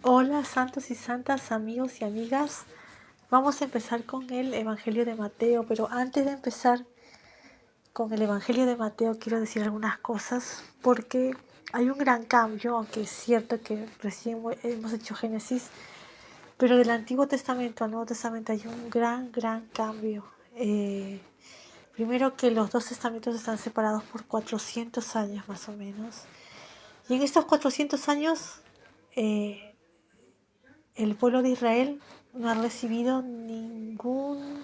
Hola santos y santas, amigos y amigas. Vamos a empezar con el Evangelio de Mateo, pero antes de empezar con el Evangelio de Mateo quiero decir algunas cosas porque hay un gran cambio, aunque es cierto que recién hemos hecho Génesis, pero del Antiguo Testamento al Nuevo Testamento hay un gran cambio. Primero que los dos testamentos están separados por 400 años más o menos, y en estos 400 años el pueblo de Israel no ha recibido ningún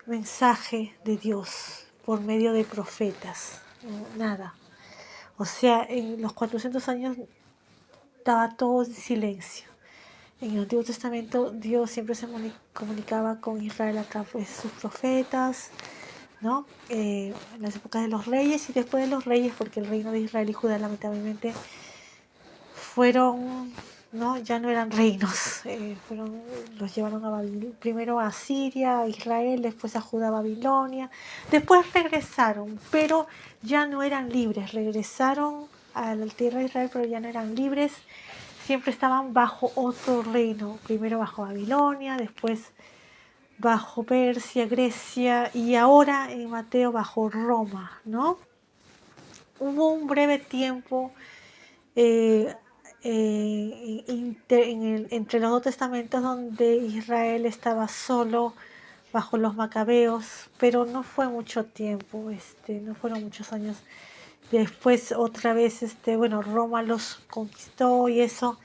mensaje de Dios por medio de profetas, nada. O sea, en los 400 años estaba todo en silencio. En el Antiguo Testamento Dios siempre se comunicaba con Israel a través de sus profetas, ¿no? En las épocas de los reyes y después de los reyes, porque el reino de Israel y Judá lamentablemente fueron, ¿no? Ya no eran reinos, los llevaron a primero a Siria, a Israel, después a Judá, Babilonia, después regresaron, pero ya no eran libres, regresaron a la tierra de Israel, pero ya no eran libres, siempre estaban bajo otro reino, primero bajo Babilonia, después bajo Persia, Grecia y ahora en Mateo bajo Roma, ¿no? Hubo un breve tiempo entre los dos testamentos donde Israel estaba solo bajo los macabeos, pero no fue mucho tiempo, no fueron muchos años. Después otra vez, Roma los conquistó y eso.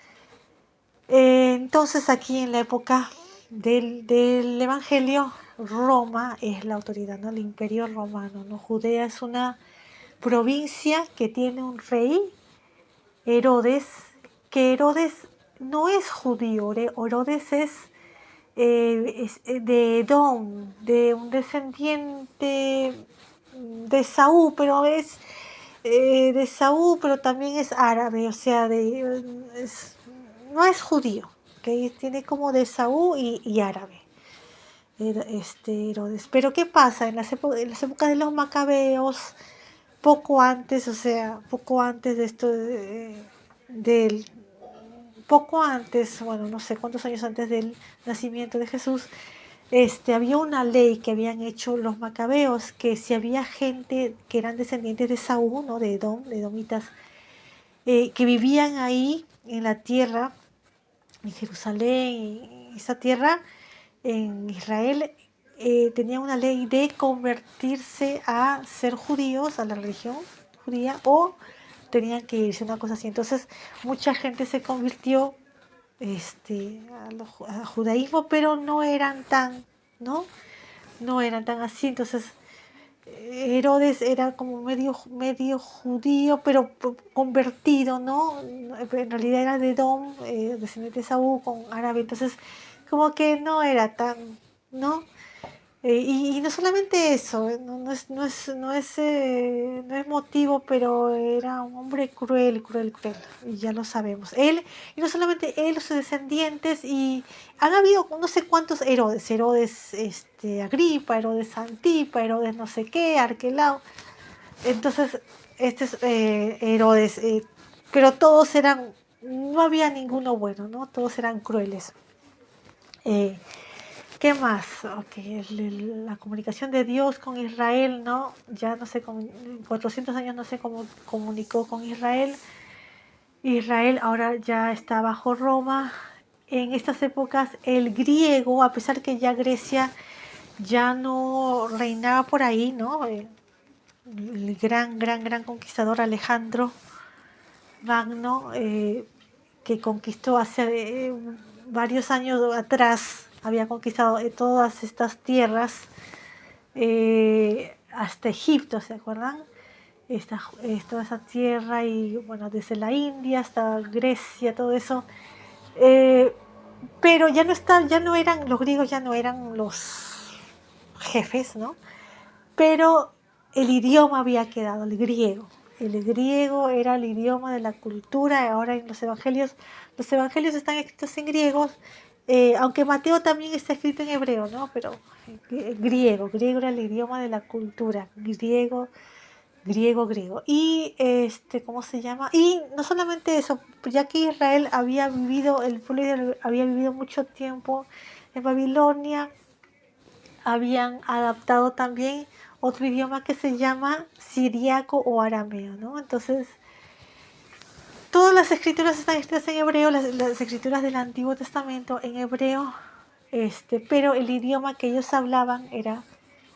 Entonces aquí en la época del Evangelio, Roma es la autoridad, ¿no? El imperio romano, ¿no? Judea es una provincia que tiene un rey, Herodes, que Herodes no es judío, Herodes es de Edom, de un descendiente de Saúl, pero es de Saúl, pero también es árabe, o sea, no es judío, ¿okay? Tiene como de Saúl y árabe. Herodes. Pero ¿qué pasa? En las épocas de los macabeos, poco antes, o sea, poco antes de esto, del poco antes, bueno, no sé cuántos años antes del nacimiento de Jesús, había una ley que habían hecho los macabeos, que si había gente que eran descendientes de Saúl, ¿no? De Edom, de Edomitas, que vivían ahí en la tierra, en Jerusalén, en esa tierra, en Israel, tenía una ley de convertirse a ser judíos, a la religión judía, o tenían que irse, una cosa así. Entonces, mucha gente se convirtió al judaísmo, pero no eran tan, ¿no? No eran tan así. Entonces, Herodes era como medio judío, pero convertido, ¿no? En realidad era de Edom, descendiente de Saúl con árabe. Entonces, como que no era tan, ¿no? Y no solamente eso, no es motivo, pero era un hombre cruel, y ya lo sabemos. Él, y no solamente él, sus descendientes, y han habido no sé cuántos Herodes Agripa, Herodes Antipa, Herodes no sé qué, Arquelao. Entonces, este es Herodes, pero todos eran, no había ninguno bueno, ¿no? Todos eran crueles. Eh, ¿Qué más? Okay, la comunicación de Dios con Israel, ¿no? Ya no sé, 400 años no sé cómo comunicó con Israel. Israel ahora ya está bajo Roma. En estas épocas el griego, a pesar que ya Grecia ya no reinaba por ahí, ¿no? El gran conquistador Alejandro Magno, que conquistó hace varios años atrás, había conquistado todas estas tierras, hasta Egipto, ¿se acuerdan? Toda esa tierra y bueno, desde la India hasta Grecia, todo eso. Eh, pero ya no eran, los griegos ya no eran los jefes, ¿no? Pero el idioma había quedado, el griego. El griego era el idioma de la cultura. Ahora en los evangelios están escritos en griego, aunque Mateo también está escrito en hebreo, ¿no? Pero griego era el idioma de la cultura, griego griego, griego. Y ¿cómo se llama? Y no solamente eso, ya que Israel había vivido, el pueblo de Israel había vivido mucho tiempo en Babilonia, habían adaptado también otro idioma que se llama siriaco o arameo, ¿no? Entonces, todas las escrituras están escritas en hebreo, las escrituras del Antiguo Testamento en hebreo, pero el idioma que ellos hablaban era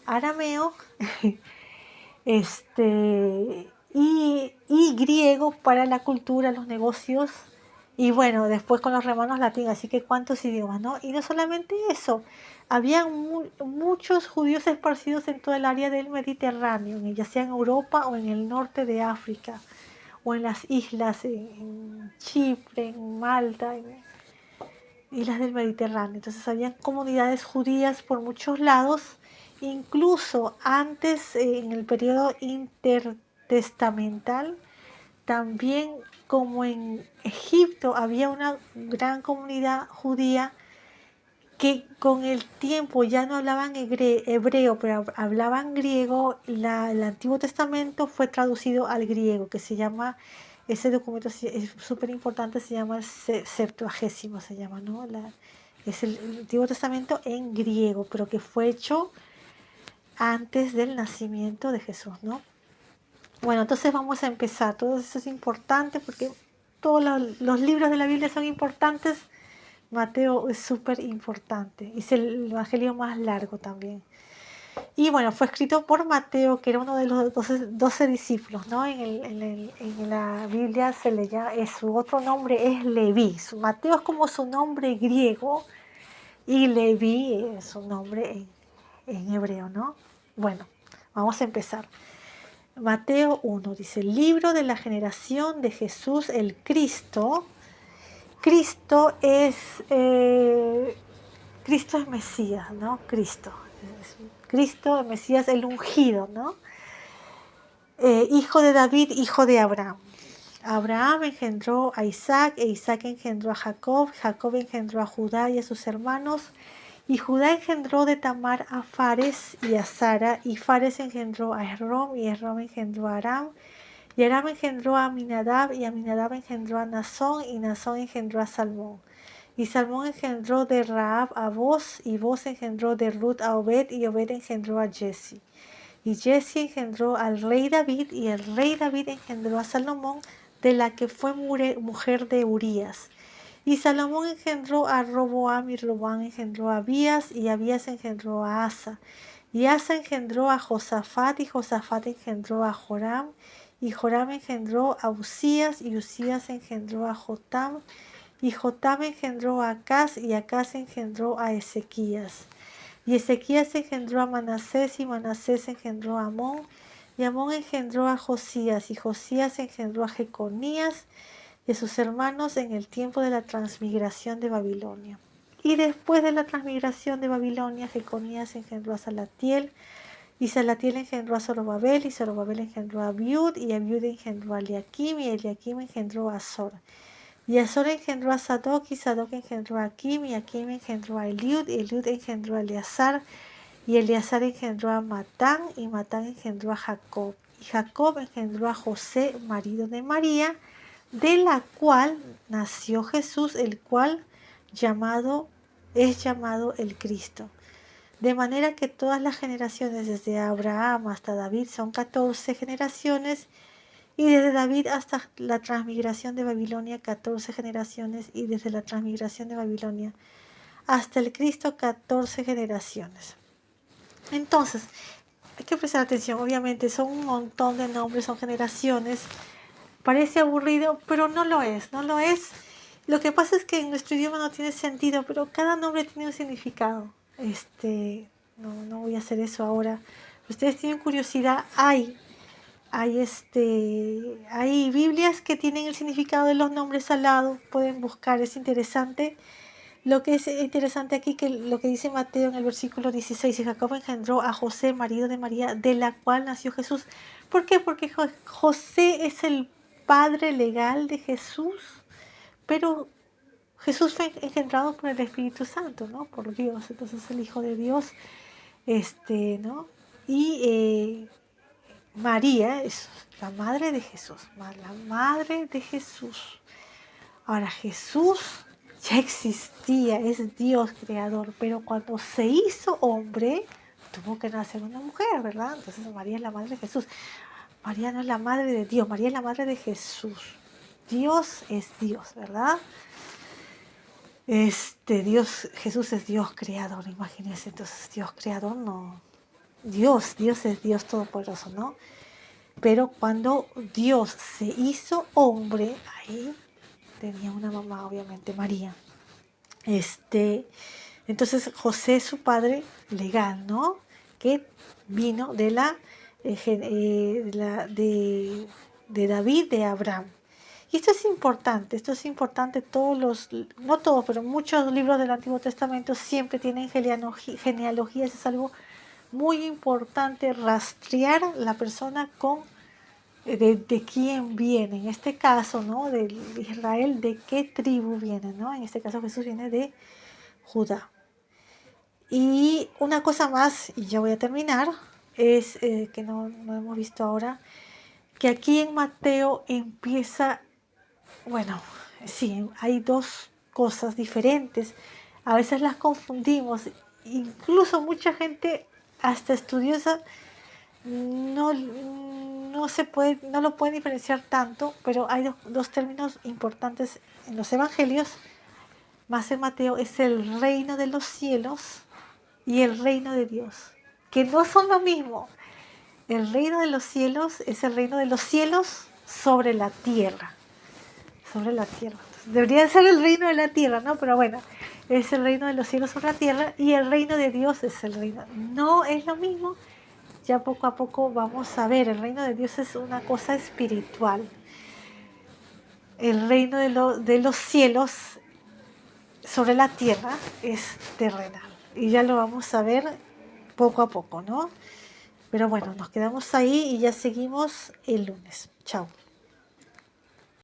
arameo, y griego para la cultura, los negocios, y bueno, después con los romanos latín, así que cuántos idiomas, ¿no? Y no solamente eso, había muchos judíos esparcidos en toda el área del Mediterráneo, ya sea en Europa o en el norte de África, o en las islas, en Chipre, en Malta, en islas del Mediterráneo. Entonces había comunidades judías por muchos lados, incluso antes, en el periodo intertestamental, también como en Egipto había una gran comunidad judía que con el tiempo ya no hablaban hebreo, pero hablaban griego. El Antiguo Testamento fue traducido al griego, que se llama, ese documento es súper importante, se llama el Septuagésimo, se llama, ¿no? Es el Antiguo Testamento en griego, pero que fue hecho antes del nacimiento de Jesús, ¿no? Bueno, entonces vamos a empezar. Todo eso es importante porque todos los libros de la Biblia son importantes. Mateo es súper importante, es el evangelio más largo también. Y bueno, fue escrito por Mateo, que era uno de los 12 discípulos, ¿no? En la Biblia se le llama, su otro nombre es Leví. Mateo es como su nombre griego y Leví es su nombre en hebreo, ¿no? Bueno, vamos a empezar. Mateo 1 dice, libro de la generación de Jesús el Cristo. Cristo es Mesías, ¿no? Cristo, Mesías, el ungido, ¿no? Hijo de David, hijo de Abraham. Abraham engendró a Isaac, e Isaac engendró a Jacob, Jacob engendró a Judá y a sus hermanos, y Judá engendró de Tamar a Fares y a Sara, y Fares engendró a Esrom, y Esrom engendró a Aram, y Aram engendró a Aminadab, y Aminadab engendró a Nazón, y Nazón engendró a Salmón. Y Salmón engendró de Rahab a Boz, y Boz engendró de Ruth a Obed, y Obed engendró a Jesse. Y Jesse engendró al rey David, y el rey David engendró a Salomón, de la que fue mujer de Urías. Y Salomón engendró a Roboam, y Roboam engendró a Abías, y Abías engendró a Asa. Y Asa engendró a Josafat, y Josafat engendró a Joram, y Joram engendró a Usías, y Usías engendró a Jotam, y Jotam engendró a Acaz, y Acaz engendró a Ezequías. Y Ezequías engendró a Manasés, y Manasés engendró a Amón, y Amón engendró a Josías, y Josías engendró a Jeconías y a sus hermanos en el tiempo de la transmigración de Babilonia. Y después de la transmigración de Babilonia, Jeconías engendró a Salatiel, y Salatiel engendró a Zorobabel, y Zorobabel engendró a Abiud, y Abiud engendró a Eliakim, y Eliakim engendró a Azor. Y Azor engendró a Sadoc, y Sadoc engendró a Akim, y Akim engendró a Eliud, y Eliud engendró a Eleazar, y Eleazar engendró a Matán, y Matán engendró a Jacob. Y Jacob engendró a José, marido de María, de la cual nació Jesús, el cual es llamado el Cristo. De manera que todas las generaciones desde Abraham hasta David son 14 generaciones, y desde David hasta la transmigración de Babilonia 14 generaciones, y desde la transmigración de Babilonia hasta el Cristo 14 generaciones. Entonces, hay que prestar atención, obviamente son un montón de nombres, son generaciones. Parece aburrido, pero no lo es, no lo es. Lo que pasa es que en nuestro idioma no tiene sentido, pero cada nombre tiene un significado. No voy a hacer eso ahora. Ustedes tienen curiosidad, hay Biblias que tienen el significado de los nombres al lado, pueden buscar, es interesante. Lo que es interesante aquí, que lo que dice Mateo en el versículo 16, y Jacob engendró a José, marido de María, de la cual nació Jesús. ¿Por qué? Porque José es el padre legal de Jesús, pero Jesús fue engendrado por el Espíritu Santo, ¿no? Por Dios, entonces el Hijo de Dios, ¿no? Y María es la madre de Jesús, la madre de Jesús. Ahora, Jesús ya existía, es Dios creador, pero cuando se hizo hombre, tuvo que nacer una mujer, ¿verdad? Entonces María es la madre de Jesús. María no es la madre de Dios, María es la madre de Jesús. Dios es Dios, ¿verdad? Dios, Jesús es Dios creador, imagínense, entonces Dios creador no, Dios es Dios todopoderoso, ¿no? Pero cuando Dios se hizo hombre, ahí tenía una mamá, obviamente, María. Entonces José es su padre legal, ¿no? Que vino de David, de Abraham. Y esto es importante, no todos, pero muchos libros del Antiguo Testamento siempre tienen genealogías, es algo muy importante rastrear la persona con de quién viene, en este caso, ¿no? De Israel, de qué tribu viene, ¿no? En este caso Jesús viene de Judá. Y una cosa más, y ya voy a terminar, es que no hemos visto ahora, que aquí en Mateo empieza, bueno, sí, hay dos cosas diferentes, a veces las confundimos, incluso mucha gente, hasta estudiosa, no lo pueden diferenciar tanto, pero hay dos términos importantes en los evangelios, más en Mateo, es el reino de los cielos y el reino de Dios, que no son lo mismo. El reino de los cielos es el reino de los cielos sobre la tierra. Sobre la tierra. Debería ser el reino de la tierra, ¿no? Pero bueno, es el reino de los cielos sobre la tierra y el reino de Dios es el reino. No es lo mismo. Ya poco a poco vamos a ver, el reino de Dios es una cosa espiritual. El reino de los cielos sobre la tierra es terrenal. Y ya lo vamos a ver poco a poco, ¿no? Pero bueno, nos quedamos ahí y ya seguimos el lunes. Chao.